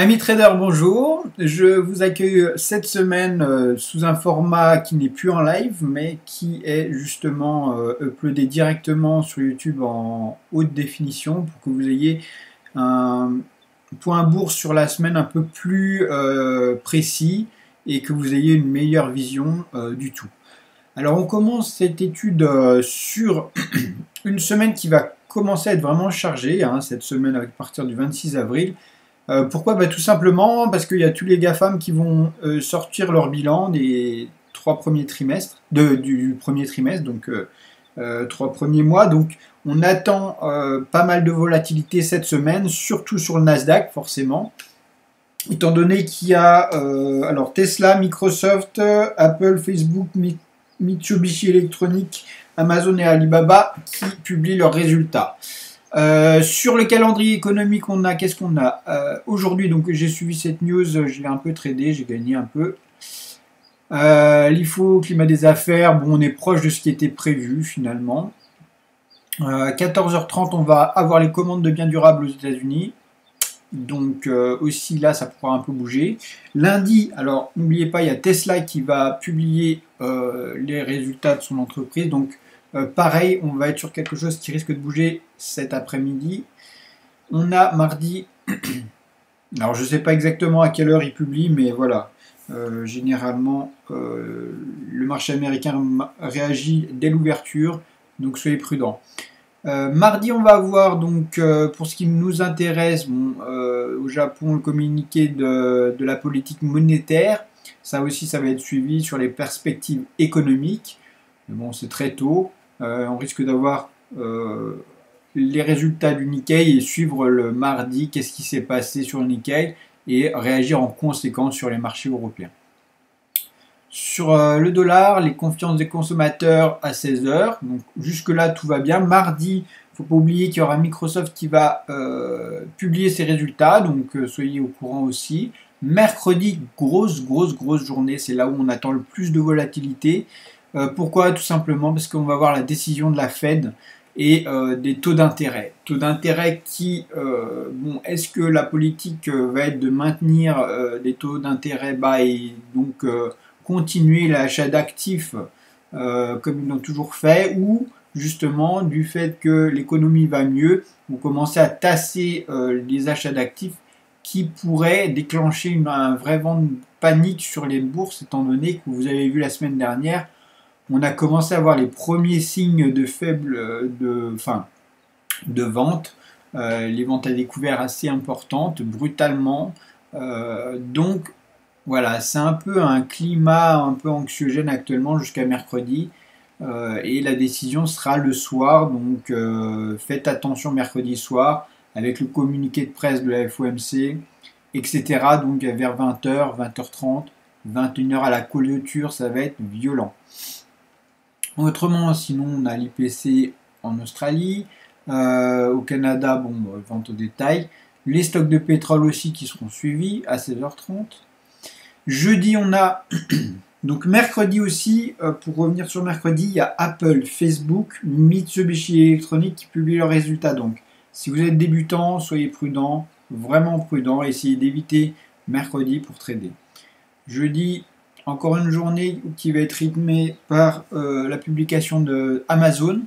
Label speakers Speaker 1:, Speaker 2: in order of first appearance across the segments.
Speaker 1: Amis traders, bonjour. Je vous accueille cette semaine sous un format qui n'est plus en live, mais qui est justement uploadé directement sur YouTube en haute définition pour que vous ayez un point bourse sur la semaine un peu plus précis et que vous ayez une meilleure vision du tout. Alors on commence cette étude sur une semaine qui va commencer à être vraiment chargée, cette semaine à partir du 26 avril. Pourquoi? Tout simplement parce qu'il y a tous les GAFAM qui vont sortir leur bilan des 3 premiers trimestres, du premier trimestre, donc 3 premiers mois. Donc on attend pas mal de volatilité cette semaine, surtout sur le Nasdaq forcément, étant donné qu'il y a alors Tesla, Microsoft, Apple, Facebook, Mitsubishi Electronic, Amazon et Alibaba qui publient leurs résultats. Sur le calendrier économique, on a qu'est-ce qu'on a aujourd'hui? Donc j'ai suivi cette news, je l'ai un peu tradé, j'ai gagné un peu. L'IFO, climat des affaires, bon, on est proche de ce qui était prévu finalement. 14h30, on va avoir les commandes de biens durables aux États-Unis. Donc aussi là, ça pourra un peu bouger. Lundi, alors n'oubliez pas, il y a Tesla qui va publier les résultats de son entreprise. Donc pareil, on va être sur quelque chose qui risque de bouger cet après-midi. On a mardi, alors je ne sais pas exactement à quelle heure il publie, mais voilà, généralement le marché américain réagit dès l'ouverture, donc soyez prudents. Mardi, on va avoir donc pour ce qui nous intéresse, au Japon, le communiqué de la politique monétaire. Ça aussi, ça va être suivi sur les perspectives économiques. Mais bon, c'est très tôt. On risque d'avoir les résultats du Nikkei et suivre le mardi qu'est-ce qui s'est passé sur le Nikkei et réagir en conséquence sur les marchés européens. Sur le dollar, les confiances des consommateurs à 16h. Donc jusque-là, tout va bien. Mardi, il ne faut pas oublier qu'il y aura Microsoft qui va publier ses résultats. Donc soyez au courant aussi. Mercredi, grosse journée. C'est là où on attend le plus de volatilité. Pourquoi? Tout simplement parce qu'on va voir la décision de la Fed et des taux d'intérêt. Taux d'intérêt qui, est-ce que la politique va être de maintenir des taux d'intérêt bas et donc continuer l'achat d'actifs comme ils l'ont toujours fait, ou justement du fait que l'économie va mieux, vous commencez à tasser les achats d'actifs qui pourraient déclencher un vrai vent de panique sur les bourses, étant donné que vous avez vu la semaine dernière, on a commencé à voir les premiers signes de de vente, les ventes à découvert assez importantes, brutalement. Donc voilà, c'est un peu un climat un peu anxiogène actuellement jusqu'à mercredi. Et la décision sera le soir, donc faites attention mercredi soir avec le communiqué de presse de la FOMC, etc. Donc vers 20h, 20h30, 21h à la clôture, ça va être violent. Autrement, sinon, on a l'IPC en Australie, au Canada, vente au détail. Les stocks de pétrole aussi qui seront suivis à 16h30. Jeudi, on a, donc mercredi aussi, pour revenir sur mercredi, il y a Apple, Facebook, Mitsubishi Electronic qui publient leurs résultats. Donc, si vous êtes débutant, soyez prudent, vraiment prudent, essayez d'éviter mercredi pour trader. Jeudi, encore une journée qui va être rythmée par la publication de Amazon.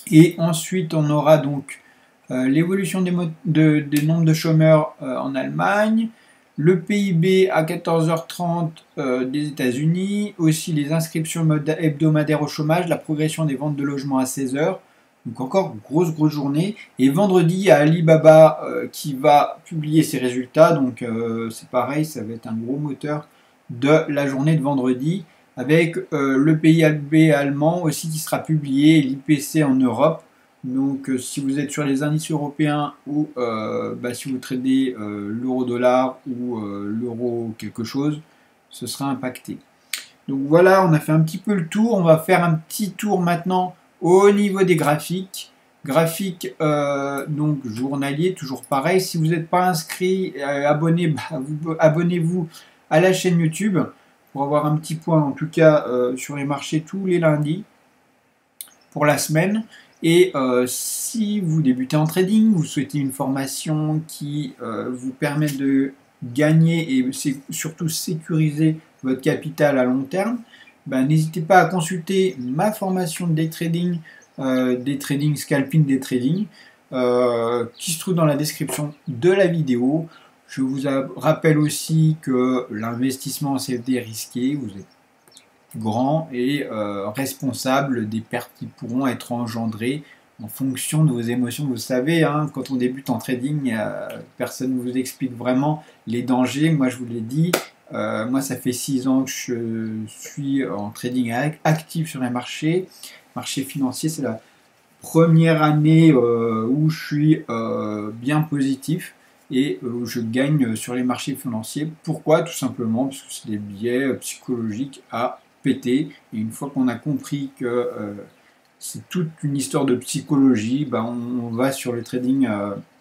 Speaker 1: Et ensuite, on aura donc l'évolution des nombres de chômeurs en Allemagne, le PIB à 14h30 des États-Unis, aussi les inscriptions hebdomadaires au chômage, la progression des ventes de logements à 16h. Donc encore grosse journée. Et vendredi, il y a Alibaba qui va publier ses résultats. Donc c'est pareil, ça va être un gros moteur de la journée de vendredi, avec le PIB allemand aussi qui sera publié, l'IPC en Europe. Donc si vous êtes sur les indices européens ou si vous tradez l'euro-dollar ou l'euro quelque chose, ce sera impacté. Donc voilà, on a fait un petit peu le tour. On va faire un petit tour maintenant au niveau des graphiques. Graphique donc journalier, toujours pareil. Si vous n'êtes pas inscrit, abonnez-vous à la chaîne YouTube pour avoir un petit point en tout cas sur les marchés tous les lundis pour la semaine. Et si vous débutez en trading, vous souhaitez une formation qui vous permet de gagner et surtout sécuriser votre capital à long terme, ben, n'hésitez pas à consulter ma formation de day trading scalping, day trading, qui se trouve dans la description de la vidéo. Je vous rappelle aussi que l'investissement en CFD est risqué, vous êtes grand et responsable des pertes qui pourront être engendrées en fonction de vos émotions. Vous savez, hein, quand on débute en trading, personne ne vous explique vraiment les dangers. Moi, je vous l'ai dit, moi, ça fait 6 ans que je suis en trading actif sur les marchés financiers. C'est la première année où je suis bien positif et je gagne sur les marchés financiers. Pourquoi? Tout simplement parce que c'est des biais psychologiques à péter. Et une fois qu'on a compris que c'est toute une histoire de psychologie, ben on va sur le trading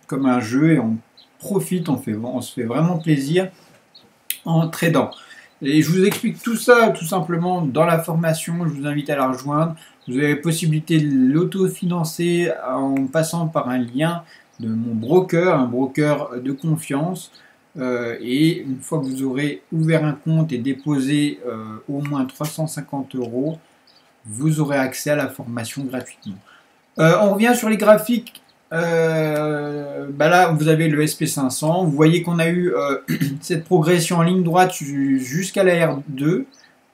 Speaker 1: comme un jeu et on profite, on se fait vraiment plaisir en tradant. Et je vous explique tout ça tout simplement dans la formation, je vous invite à la rejoindre. Vous avez la possibilité de l'autofinancer en passant par un lien de mon broker, un broker de confiance. Et une fois que vous aurez ouvert un compte et déposé au moins 350 €, vous aurez accès à la formation gratuitement. On revient sur les graphiques. Bah là, vous avez le SP500. Vous voyez qu'on a eu cette progression en ligne droite jusqu'à la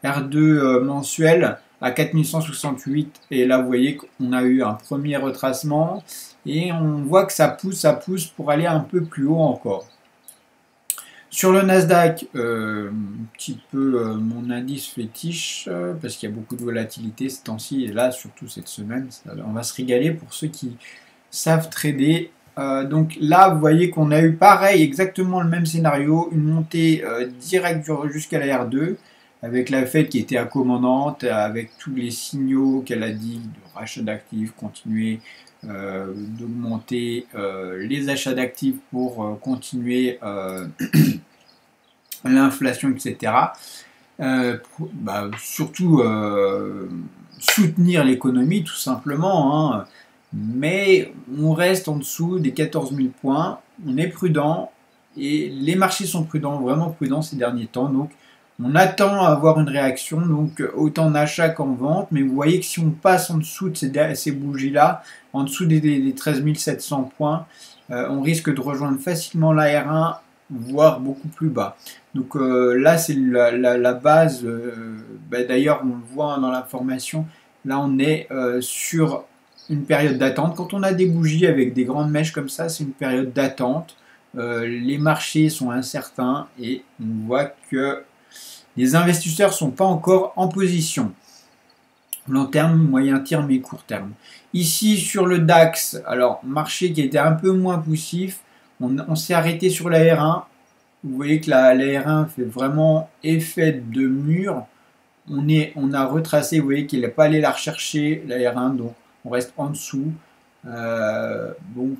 Speaker 1: R2 mensuel à 4168. Et là, vous voyez qu'on a eu un premier retracement. Et on voit que ça pousse pour aller un peu plus haut encore. Sur le Nasdaq, un petit peu mon indice fétiche, parce qu'il y a beaucoup de volatilité ces temps-ci, et là, surtout cette semaine, on va se régaler pour ceux qui savent trader. Donc là, vous voyez qu'on a eu pareil, exactement le même scénario, une montée directe jusqu'à la R2, avec la Fed qui était accommodante, avec tous les signaux qu'elle a dit de rachat d'actifs, continuer d'augmenter les achats d'actifs pour continuer l'inflation, etc. Surtout soutenir l'économie tout simplement, hein. Mais on reste en dessous des 14 000 points, on est prudent et les marchés sont prudents, vraiment prudents ces derniers temps, donc on attend à avoir une réaction, donc autant en achat qu'en vente, mais vous voyez que si on passe en dessous de ces bougies-là, en dessous des 13 700 points, on risque de rejoindre facilement la R1, voire beaucoup plus bas. Donc là, c'est la base, d'ailleurs on le voit dans l'information, là on est sur une période d'attente. Quand on a des bougies avec des grandes mèches comme ça, c'est une période d'attente. Les marchés sont incertains et on voit que les investisseurs ne sont pas encore en position. Long terme, moyen terme et court terme. Ici sur le DAX, alors marché qui était un peu moins poussif, on s'est arrêté sur la R1. Vous voyez que la R1 fait vraiment effet de mur. On a retracé, vous voyez qu'il n'est pas allé la rechercher, la R1, donc on reste en dessous. Donc,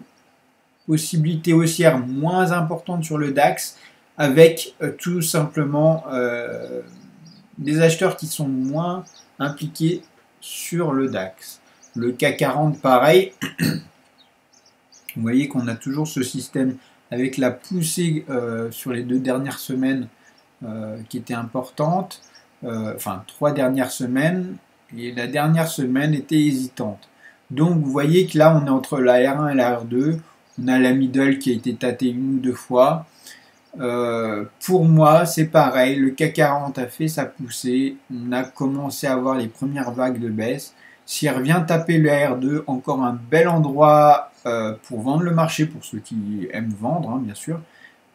Speaker 1: possibilité haussière moins importante sur le DAX, avec tout simplement des acheteurs qui sont moins impliqués sur le DAX. Le CAC 40, pareil. Vous voyez qu'on a toujours ce système avec la poussée sur les 2 dernières semaines qui était importante. Enfin, 3 dernières semaines. Et la dernière semaine était hésitante. Donc vous voyez que là on est entre la R1 et la R2, on a la middle qui a été tâtée 1 ou 2 fois. Pour moi c'est pareil, le CAC 40 a fait sa poussée, on a commencé à avoir les premières vagues de baisse. S'il revient taper le R2, encore un bel endroit pour vendre le marché, pour ceux qui aiment vendre, hein, bien sûr.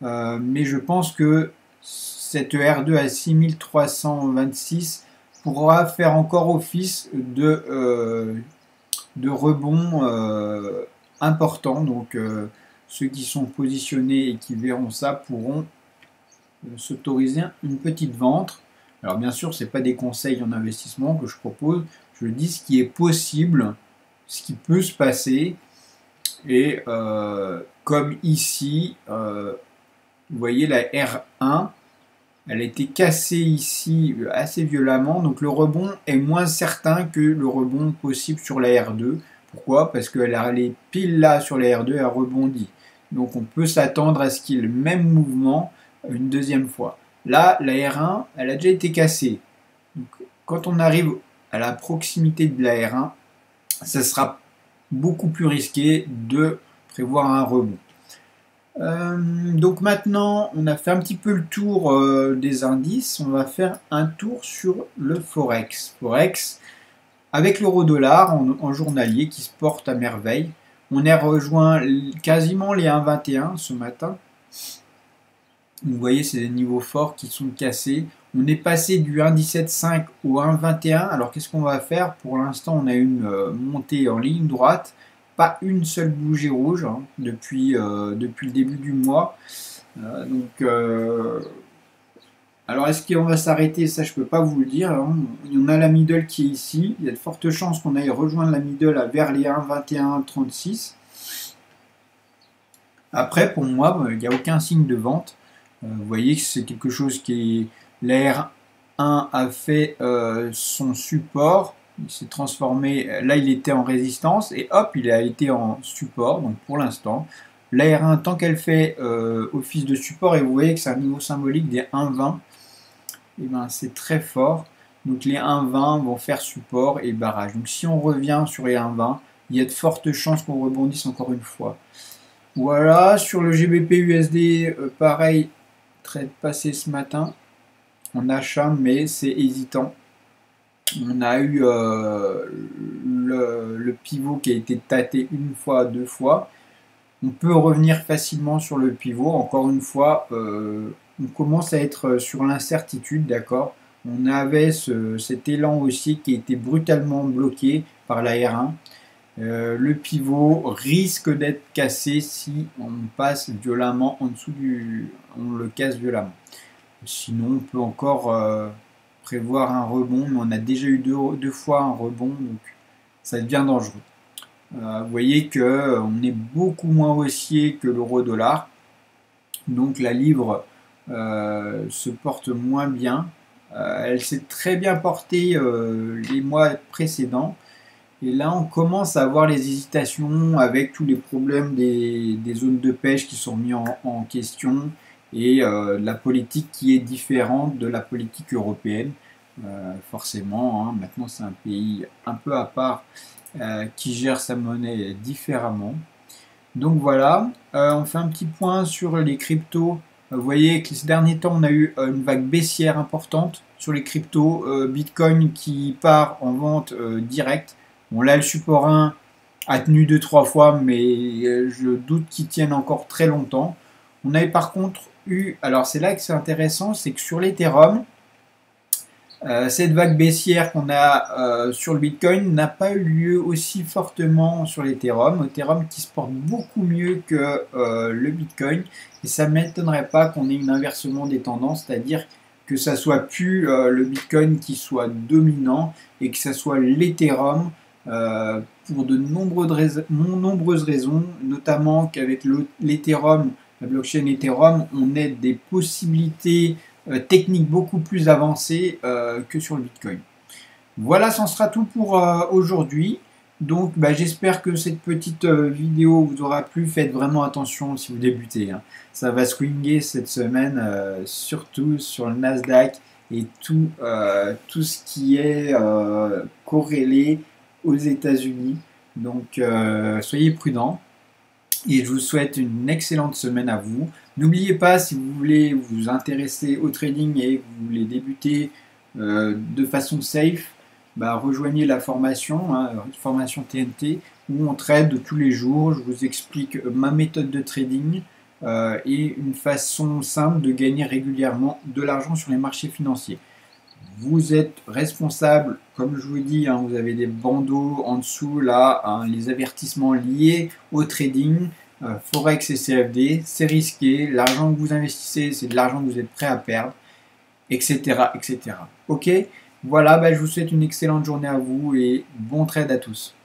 Speaker 1: Mais je pense que cette R2 à 6326 pourra faire encore office de rebond important. Donc ceux qui sont positionnés et qui verront ça pourront s'autoriser une petite vente. Alors bien sûr, ce n'est pas des conseils en investissement que je propose, je dis ce qui est possible, ce qui peut se passer. Et comme ici, vous voyez la R1, elle a été cassée ici assez violemment, donc le rebond est moins certain que le rebond possible sur la R2. Pourquoi? Parce qu'elle est pile là sur les R2, elle rebondit. Donc on peut s'attendre à ce qu'il y ait le même mouvement une deuxième fois. Là, la R1, elle a déjà été cassée. Donc, quand on arrive à la proximité de la R1, ça sera beaucoup plus risqué de prévoir un rebond. Donc maintenant, on a fait un petit peu le tour des indices. On va faire un tour sur le Forex. Forex, avec l'euro-dollar en journalier qui se porte à merveille. On a rejoint quasiment les 1,21 ce matin. Vous voyez, c'est des niveaux forts qui sont cassés. On est passé du 1,17,5 au 1,21. Alors qu'est-ce qu'on va faire? Pour l'instant, on a une montée en ligne droite. Pas une seule bougie rouge hein, depuis le début du mois. Alors est-ce qu'on va s'arrêter? Ça, je ne peux pas vous le dire. Hein. On a la middle qui est ici. Il y a de fortes chances qu'on aille rejoindre la middle vers les 1,21,36. Après, pour moi, il n'y a aucun signe de vente. Vous voyez que c'est quelque chose qui est... La R1 a fait son support. Il s'est transformé, là il était en résistance et hop il a été en support. Donc pour l'instant la R1 tant qu'elle fait office de support, et vous voyez que c'est un niveau symbolique des 1,20, et ben c'est très fort. Donc les 1,20 vont faire support et barrage. Donc si on revient sur les 1,20, il y a de fortes chances qu'on rebondisse encore une fois. Voilà, sur le GBP USD pareil, trade passé ce matin en achat, mais c'est hésitant. On a eu le pivot qui a été tâté une fois, deux fois. On peut revenir facilement sur le pivot. Encore une fois, on commence à être sur l'incertitude, d'accord? On avait cet élan aussi qui a été brutalement bloqué par la R1. Le pivot risque d'être cassé si on passe violemment en dessous on le casse violemment. Sinon, on peut encore prévoir un rebond, mais on a déjà eu deux fois un rebond, donc ça devient dangereux. Vous voyez qu'on est beaucoup moins haussier que l'euro-dollar, donc la livre se porte moins bien. Elle s'est très bien portée les mois précédents, et là on commence à avoir les hésitations avec tous les problèmes des zones de pêche qui sont mis en question, et la politique qui est différente de la politique européenne. Forcément, hein, maintenant c'est un pays un peu à part qui gère sa monnaie différemment. Donc voilà, on fait un petit point sur les cryptos. Vous voyez que ces derniers temps on a eu une vague baissière importante sur les cryptos. Bitcoin qui part en vente directe. Bon là le support 1 a tenu 2-3 fois, mais je doute qu'il tienne encore très longtemps. On avait par contre alors c'est là que c'est intéressant, c'est que sur l'Ethereum, cette vague baissière qu'on a sur le Bitcoin n'a pas eu lieu aussi fortement sur l'Ethereum. Ethereum qui se porte beaucoup mieux que le Bitcoin, et ça ne m'étonnerait pas qu'on ait un inversement des tendances, c'est-à-dire que ça soit plus le Bitcoin qui soit dominant et que ça soit l'Ethereum pour de nombreuses raisons, notamment qu'avec l'Ethereum, la blockchain Ethereum, on ait des possibilités techniques beaucoup plus avancées que sur le Bitcoin. Voilà, ça sera tout pour aujourd'hui. Donc j'espère que cette petite vidéo vous aura plu. Faites vraiment attention si vous débutez. Hein. Ça va swinguer cette semaine, surtout sur le Nasdaq et tout ce qui est corrélé aux États-Unis. Donc soyez prudents. Et je vous souhaite une excellente semaine à vous. N'oubliez pas, si vous voulez vous intéresser au trading et que vous voulez débuter de façon safe, rejoignez la formation, formation TNT, où on trade tous les jours. Je vous explique ma méthode de trading et une façon simple de gagner régulièrement de l'argent sur les marchés financiers. Vous êtes responsable, comme je vous dis, vous avez des bandeaux en dessous, là, les avertissements liés au trading, Forex et CFD, c'est risqué, l'argent que vous investissez, c'est de l'argent que vous êtes prêt à perdre, etc. etc. Ok, voilà, je vous souhaite une excellente journée à vous et bon trade à tous.